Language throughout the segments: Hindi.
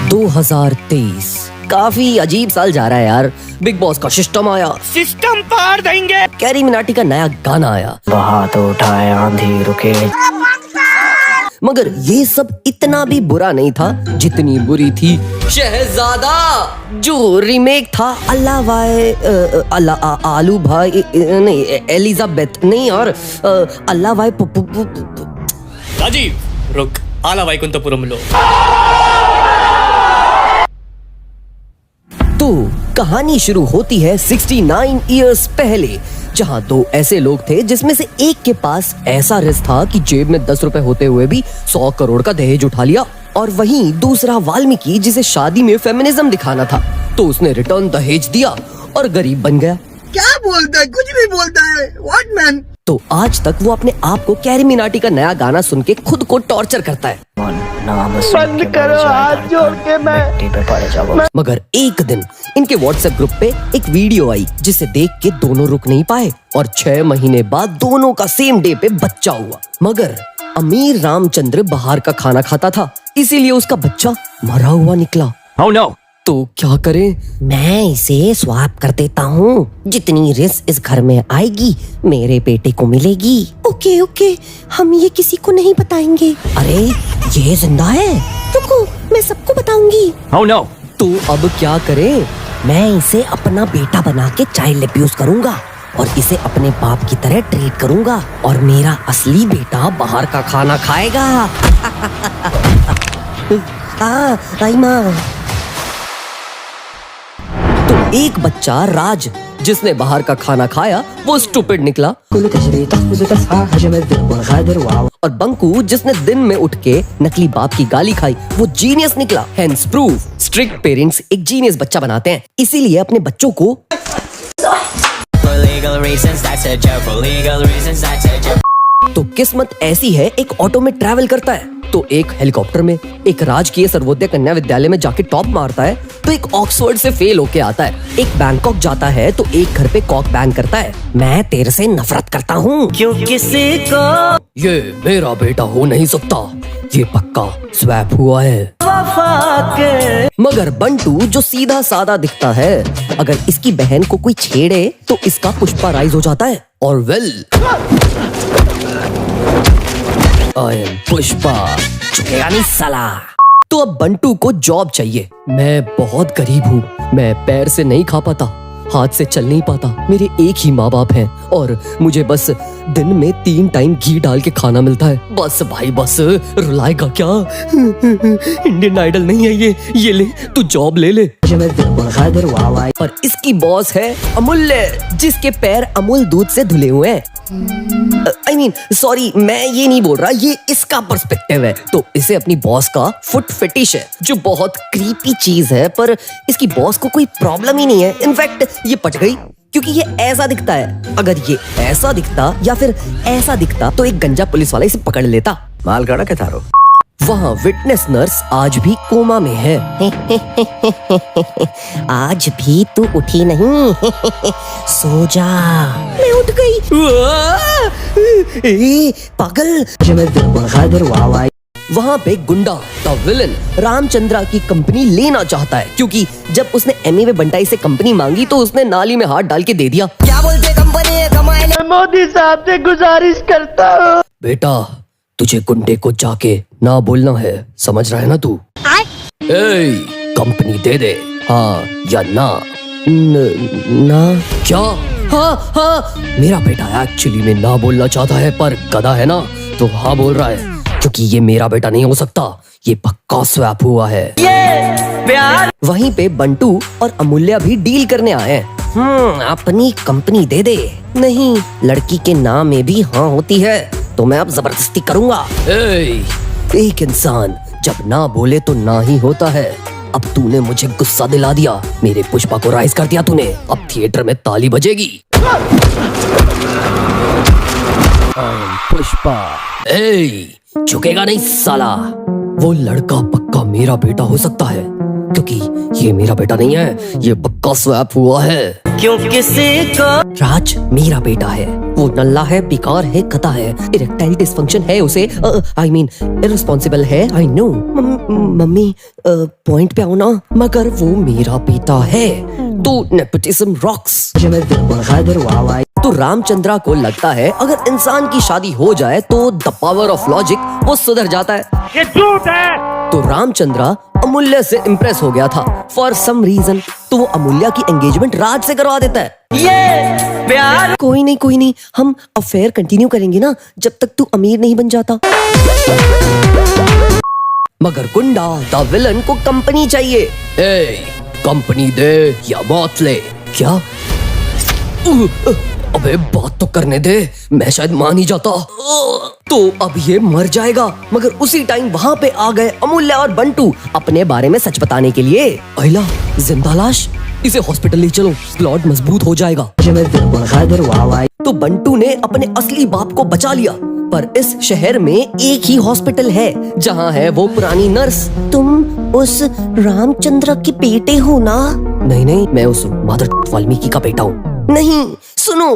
2023 काफी अजीब साल जा रहा है यार। बिग बॉस का सिस्टम आया, सिस्टम पार देंगे। कैरी मिनाटी का नया गाना आया, हाथ उठाए आंधी रुके। मगर ये सब इतना भी बुरा नहीं था जितनी बुरी थी शहजादा, जो रीमेक था अल्लाह वाई आलू भाई नहीं एलिजाबेथ नहीं और अल्लाह वाई राजीव रुक, आला वैकुंठपुरम लो। तो कहानी शुरू होती है 69 इयर्स पहले, जहां दो ऐसे लोग थे जिसमें से एक के पास ऐसा रिस्क था कि जेब में 10 रुपए होते हुए भी 100 करोड़ का दहेज उठा लिया, और वहीं दूसरा वाल्मीकि जिसे शादी में फेमिनिज्म दिखाना था, तो उसने रिटर्न दहेज दिया और गरीब बन गया। क्या बोलता है, कुछ भी बोलता है। What man. तो आज तक वो अपने आप को कैरी मिनाटी का नया गाना सुन के खुद को टॉर्चर करता है। बंद करो, हाथ जोड़ के मैं। मगर एक दिन इनके व्हाट्सएप ग्रुप पे एक वीडियो आई जिसे देख के दोनों रुक नहीं पाए, और 6 महीने बाद दोनों का सेम डे पे बच्चा हुआ। मगर अमीर रामचंद्र बाहर का खाना खाता था, इसीलिए उसका बच्चा मरा हुआ निकला। Oh no! तो क्या करें? मैं इसे स्वैप कर देता हूँ, जितनी रिस्क इस घर में आएगी मेरे बेटे को मिलेगी। ओके ओके, हम ये किसी को नहीं बताएंगे। अरे ये जिंदा है, रुको मैं सबको बताऊंगी। Oh no! तो अब क्या करें? मैं इसे अपना बेटा बना के चाइल्ड अब्यूज करूंगा और इसे अपने बाप की तरह ट्रीट करूंगा, और मेरा असली बेटा बाहर का खाना खाएगा। आई माँ। तो एक बच्चा राज जिसने बाहर का खाना खाया वो स्टूपिड निकला, और बंकू जिसने दिन में उठ के नकली बाप की गाली खाई वो जीनियस निकला। हेंस प्रूफ स्ट्रिक्ट पेरेंट्स एक जीनियस बच्चा बनाते हैं, इसीलिए अपने बच्चों को तो किस्मत ऐसी है, एक ऑटो में ट्रैवल करता है तो एक हेलीकॉप्टर में, एक राजकीय सर्वोदय कन्या विद्यालय में जाके टॉप मारता है तो एक ऑक्सफोर्ड से फेल होके आता है, एक बैंकॉक जाता है तो एक घर पे कॉक बैंग करता है। मैं तेरे से नफरत करता हूँ क्यों किसी को ये मेरा बेटा हो नहीं सकता, ये पक्का स्वैप हुआ है। मगर बंटू जो सीधा साधा दिखता है, अगर इसकी बहन को कोई छेड़े तो इसका पुष्पा राइज हो जाता है, और वेल आई एम पुष्पा, चुकेगा नहीं साला। तो अब बंटू को जॉब चाहिए। मैं बहुत गरीब हूँ, मैं पैर से नहीं खा पाता, हाथ से चल नहीं पाता, मेरे एक ही माँ बाप हैं और मुझे बस दिन में 3 टाइम घी डाल के खाना मिलता है। बस भाई बस, रुलाएगा क्या? इंडियन आइडल नहीं है ये ले तू जॉब ले ले। और इसकी बॉस है अमूल्य, जिसके पैर अमूल दूध से धुले हुए हैं। I mean, सॉरी मैं ये नहीं बोल रहा, ये इसका पर्सपेक्टिव है। तो इसे अपनी बॉस का फुट फेटिश है, जो बहुत क्रीपी चीज है, पर इसकी बॉस को कोई प्रॉब्लम ही नहीं है। इनफैक्ट ये पट गई क्योंकि ये ऐसा दिखता है। अगर ये ऐसा दिखता या फिर ऐसा दिखता तो एक गंजा पुलिस वाला इसे पकड़ लेता। माल काड़ा के थारो। वहाँ विटनेस नर्स आज भी कोमा में है। आज भी तू उठी नहीं, सो जा। मैं उठ गई। ए, पागल। वहाँ पे गुंडा द विलन रामचंद्रा की कंपनी लेना चाहता है, क्योंकि जब उसने एमी वे बंटाई से कंपनी मांगी तो उसने नाली में हाथ डाल के दे दिया। क्या बोलते कंपनी? मोदी साहब से गुजारिश करता हूँ बेटा तुझे गुंडे को जाके ना बोलना है, समझ रहा है ना तू? कंपनी दे दे, हाँ या ना? ना क्या? हाँ मेरा बेटा एक्चुअली में ना बोलना चाहता है, पर गधा है ना तो हाँ बोल रहा है, क्योंकि ये मेरा बेटा नहीं हो सकता, ये पक्का स्वैप हुआ है। वहीं पे बंटू और अमूल्य भी डील करने आए हैं। अपनी कंपनी दे दे। नहीं, लड़की के नाम में भी हाँ होती है, तो मैं अब जबरदस्ती करूंगा। एक इंसान जब ना बोले तो ना ही होता है। अब तूने मुझे गुस्सा दिला दिया, मेरे पुष्पा को राइज कर दिया तूने, अब थिएटर में ताली बजेगी। पुष्पा झुकेगा नहीं साला। वो लड़का पक्का मेरा बेटा हो सकता है, क्योंकि ये मेरा बेटा नहीं है, ये पक्का स्वैप हुआ है। क्यों किसी को? राज मेरा बेटा है, वो नल्ला है, बेकार है, कता है, इरेक्टाइल डिसफंक्शन है उसे, आई मीन इररिस्पॉन्सिबल है, आई नो। मम्मी पॉइंट पे आओ ना। मगर वो मेरा बेटा है तो नेपोटिज्म रॉक्स। तो रामचंद्रा को लगता है अगर इंसान की शादी हो जाए तो द पावर ऑफ लॉजिक वो सुधर जाता है। ये झूठ है। तो रामचंद्रा अमूल्य से इम्प्रेस हो गया था फॉर सम रीजन, तो वो अमूल्य की एंगेजमेंट राज से करवा देता है। ये प्यार। कोई नहीं, हम अफेयर कंटिन्यू करेंगे ना जब तक तू अमीर नहीं बन जाता। मगर गुंडा द विलन को कंपनी चाहिए। कंपनी दे या मौत ले। क्या? अबे बात तो करने दे, मैं शायद मान ही जाता। तो अब ये मर जाएगा। मगर उसी टाइम वहाँ पे आ गए अमूल्य और बंटू अपने बारे में सच बताने के लिए। अहिला जिंदा लाश, इसे हॉस्पिटल ले चलो, प्लॉट मजबूत हो जाएगा। तो बंटू ने अपने असली बाप को बचा लिया, पर इस शहर में एक ही हॉस्पिटल है जहाँ है वो पुरानी नर्स। तुम उस रामचंद्र के बेटे हो ना? नहीं, मैं उस मादर वाल्मीकि का बेटा हूँ। नहीं, सुनो।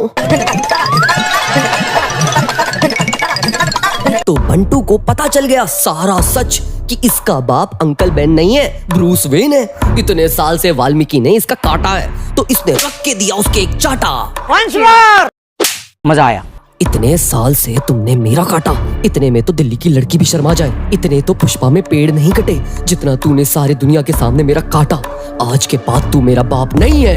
तो बंटू को पता चल गया सारा सच कि इसका बाप अंकल बेन नहीं है, ब्रूस वेन है। इतने साल से वाल्मीकि ने इसका काटा है, तो इसने रख के दिया उसके एक चाटा। मजा आया। इतने साल से तुमने मेरा काटा, इतने में तो दिल्ली की लड़की भी शर्मा जाए। इतने तो पुष्पा में पेड़ नहीं कटे जितना तूने सारी दुनिया के सामने मेरा काटा। आज के बाद तू मेरा बाप नहीं है।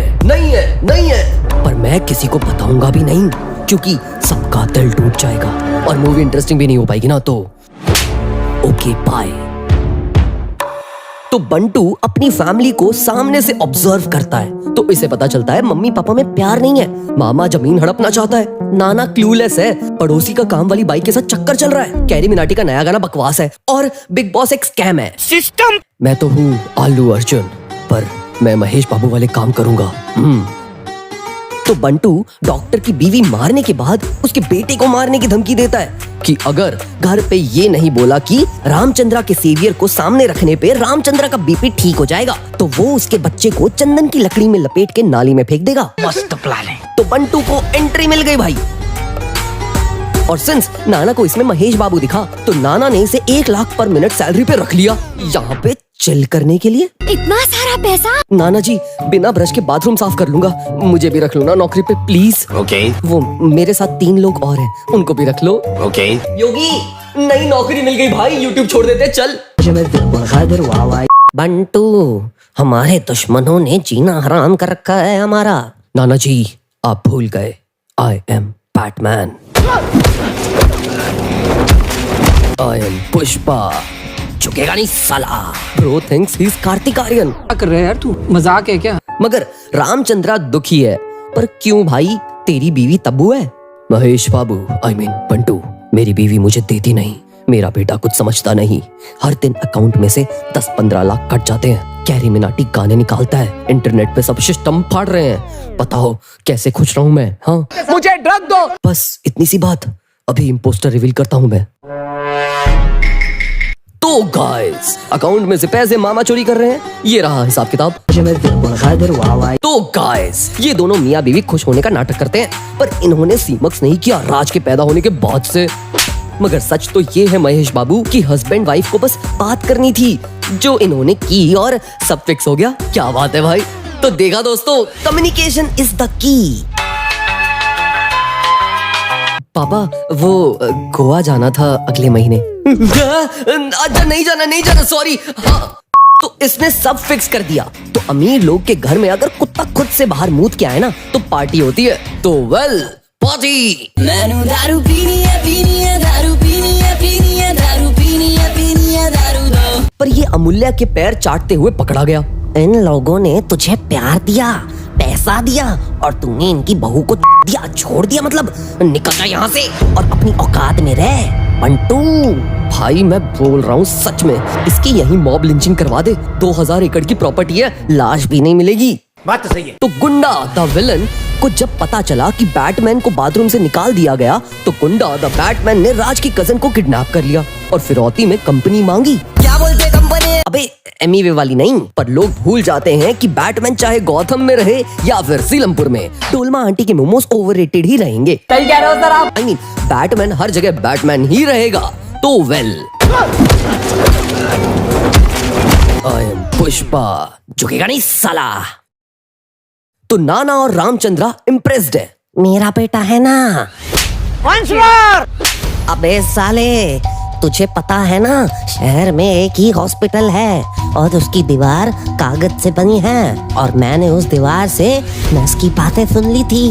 पर मैं किसी को बताऊंगा भी नहीं, क्योंकि सबका दिल टूट जाएगा और मूवी इंटरेस्टिंग भी नहीं हो पाएगी ना। तो ओके बाय। तो बंटू अपनी फैमिली को सामने से ऑब्जर्व करता है, तो इसे पता चलता है मम्मी पापा में प्यार नहीं है। मामा जमीन हड़पना चाहता है, नाना क्लूलेस है, पड़ोसी का काम वाली बाइक के साथ चक्कर चल रहा है, कैरी मिनाटी का नया गाना बकवास है, और बिग बॉस एक स्कैम है। सिस्टम। मैं तो हूँ आलू अर्जुन, पर मैं महेश बाबू वाले काम करूंगा। तो बंटू डॉक्टर की बीवी मारने के बाद उसके बेटे को मारने की धमकी देता है कि अगर घर पे ये नहीं बोला कि रामचंद्रा के सेवियर को सामने रखने पे रामचंद्रा का बीपी ठीक हो जाएगा, तो वो उसके बच्चे को चंदन की लकड़ी में लपेट के नाली में फेंक देगा। मस्त प्लान है। तो बंटू को एंट्री मिल गई भाई। और सिंस नाना को इसमें महेश बाबू दिखा, तो नाना ने इसे 1 लाख पर मिनट सैलरी पे रख लिया, यहाँ पे चिल करने के लिए। इतना सारा पैसा? नाना जी, बिना ब्रश के बाथरूम साफ कर लूंगा, मुझे भी रख लो ना नौकरी पे प्लीज। ओके। वो मेरे साथ 3 लोग और हैं, उनको भी रख लो। ओके। योगी, नई नौकरी मिल गई भाई, यूट्यूब छोड़ देते, चल। बंटू, हमारे दुश्मनों ने जीना हराम कर रखा है हमारा। नाना जी, आप भूल गए, I am Batman. I am Pushpa. झुकेगा नहीं साला। Bro thinks he is Kartik Aaryan. क्या कर रहे हैं यार तू? मजाक है क्या? मगर रामचंद्रा दुखी है। पर क्यों भाई, तेरी बीवी तब्बू है। महेश बाबू, आई मीन बंटू, मेरी बीवी मुझे देती नहीं, मेरा बेटा कुछ समझता नहीं। हर दिन अकाउंट में से 10-15 लाख कट जाते हैं। कैरी मिनाटी गाने निकालता है, इंटरनेट पे सब सिस्टम फाड़ रहे हैं। बताओ कैसे खुश रहूं मैं? हाँ, मुझे ड्रग दो। बस इतनी सी बात। अभी इम्पोस्टर रिवील करता हूं मैं। तो गाइस, अकाउंट में से पैसे मामा चोरी कर रहे हैं, ये रहा हिसाब किताब। तो गाइस, ये दोनों मियाँ बीवी खुश होने का नाटक करते हैं, पर इन्होंने सीमक्स नहीं किया राज के पैदा होने के बाद से। मगर सच तो ये है महेश बाबू कि हस्बैंड वाइफ को बस बात करनी थी, जो इन्होंने की और सब फिक्स हो गया। क्या बात है भाई। तो देखा दोस्तों, कम्युनिकेशन इज द की। पापा, वो गोवा जाना था अगले महीने। अच्छा, नहीं जाना, सॉरी। हाँ, तो इसने सब फिक्स कर दिया। तो अमीर लोग के घर में अगर कुत्ता खुद से बाहर मूत के आए ना, तो पार्टी होती है। तो वेल, पार्टी। मैनू दारू पीनी है, दारू पीनी है, दारू पीनी है, दारू दो। पर ये अमूल्य के पैर चाटते हुए पकड़ा गया। इन लोगों ने तुझे प्यार दिया, पैसा दिया, और तूने इनकी बहू को दिया, छोड़ दिया, मतलब निकल जा यहाँ से और अपनी औकात में रह। बंटू भाई, मैं बोल रहा हूँ सच में, इसकी यही मॉब लिंचिंग करवा दे। 2000 एकड़ की प्रॉपर्टी है, लाश भी नहीं मिलेगी। बात तो सही है। तो गुंडा द विलन को जब पता चला कि बैटमैन को बाथरूम से निकाल दिया गया, तो गुंडा द बैटमैन ने राज की कजन को किडनैप कर लिया और फिरौती में कंपनी मांगी। क्या बोलते कंपनी? अबे एमीवे वाली नहीं। पर लोग भूल जाते हैं कि बैटमैन चाहे गौथम में रहे या फिर सीलमपुर में, डोलमा आंटी के मोमोज ओवररेटेड ही रहेंगे। सही कह रहे हो सर आप। आई मीन बैटमैन हर जगह बैटमैन ही रहेगा। तो वेल, आई एम पुष्पा, झुकेगा नहीं साला। तो नाना और रामचंद्रा इम्प्रेस्ड है। मेरा बेटा है ना। अबे साले, तुझे पता है ना शहर में एक ही हॉस्पिटल है और उसकी दीवार कागज से बनी है, और मैंने उस दीवार से नस की बातें सुन ली थी।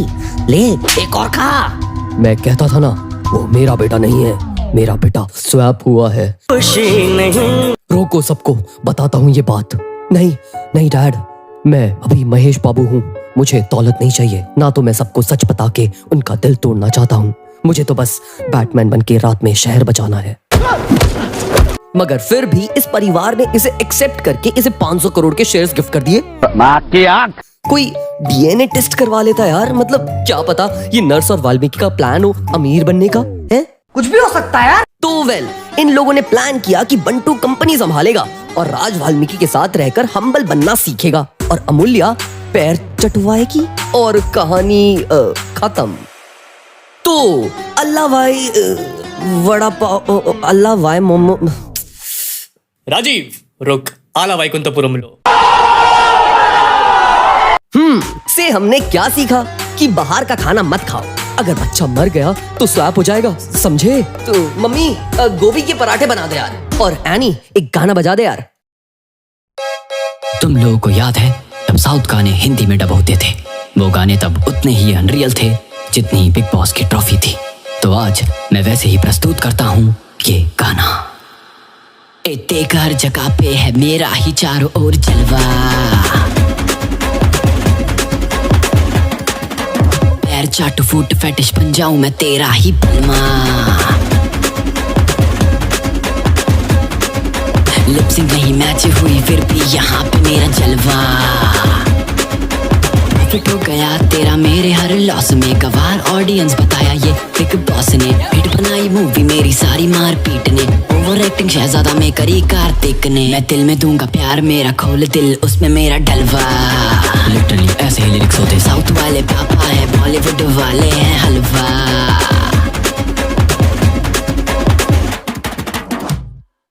ले एक और खा। मैं कहता था ना वो मेरा बेटा नहीं है, मेरा बेटा स्वैप हुआ है। खुशी नहीं। रोको सबको, बताता हूँ ये बात। नहीं नहीं डैड, मैं अभी महेश बाबू हूँ। मुझे दौलत नहीं चाहिए, ना तो मैं सबको सच बता के उनका दिल तोड़ना चाहता हूँ। मुझे तो बस बैटमैन बन के रात में शहर बचाना है। मगर फिर भी इस परिवार ने इसे एक्सेप्ट करके इसे 500 करोड़ के शेयर्स गिफ्ट कर दिए। माँ की आंख। कोई डीएनए टेस्ट करवा लेता यार, मतलब क्या पता ये नर्स और वाल्मीकि का प्लान हो अमीर बनने का है। कुछ भी हो सकता है यार। तो वेल, इन लोगों ने प्लान किया कि बंटू कंपनी संभालेगा और राज वाल्मीकि के साथ रहकर हम्बल बनना सीखेगा और अमूल्या पैर चटवाएगी और कहानी खत्म। तो अल्लाह भाई वड़ा पाव, अल्लाह भाई मोमो। राजीव रुक, आला वैकुंठपुरम लो। से हमने क्या सीखा कि बाहर का खाना मत खाओ। अगर बच्चा मर गया तो स्वैप हो जाएगा, समझे। तो मम्मी गोभी के पराठे बना दे यार, और एनी एक गाना बजा दे यार। तुम लोगों को याद है तब साउथ गाने हिंदी में डब होते थे। वो गाने तब उतने ही अनरियल थे जितनी ही बिग बॉस की ट्रॉफी थी। तो आज मैं वैसे ही प्रस्तुत करता हूँ ये गाना। देख हर जगह पे है मेरा ही चारों ओर जलवा, पैर चाट फूट फैटिश बन जाऊं मैं तेरा ही बलमा। लिपसिंग नहीं मैच हुई फिर भी यहाँ पे मेरा जलवा। फिट हो गया तेरा मेरे हर लॉस में गवार, ऑडियंस बताया ये बिग बॉस ने। हिट बनाई मूवी मेरी सारी मार पीट ने, ओवर एक्टिंग शहजादा में करी कार्तिक ने। मैं दिल में दूंगा प्यार मेरा खोल दिल उसमें मेरा डलवा। लिटरली ऐसे ही लिरिक्स होते। साउथ वाले पापा है बॉलीवुड वाले हैं हलवा।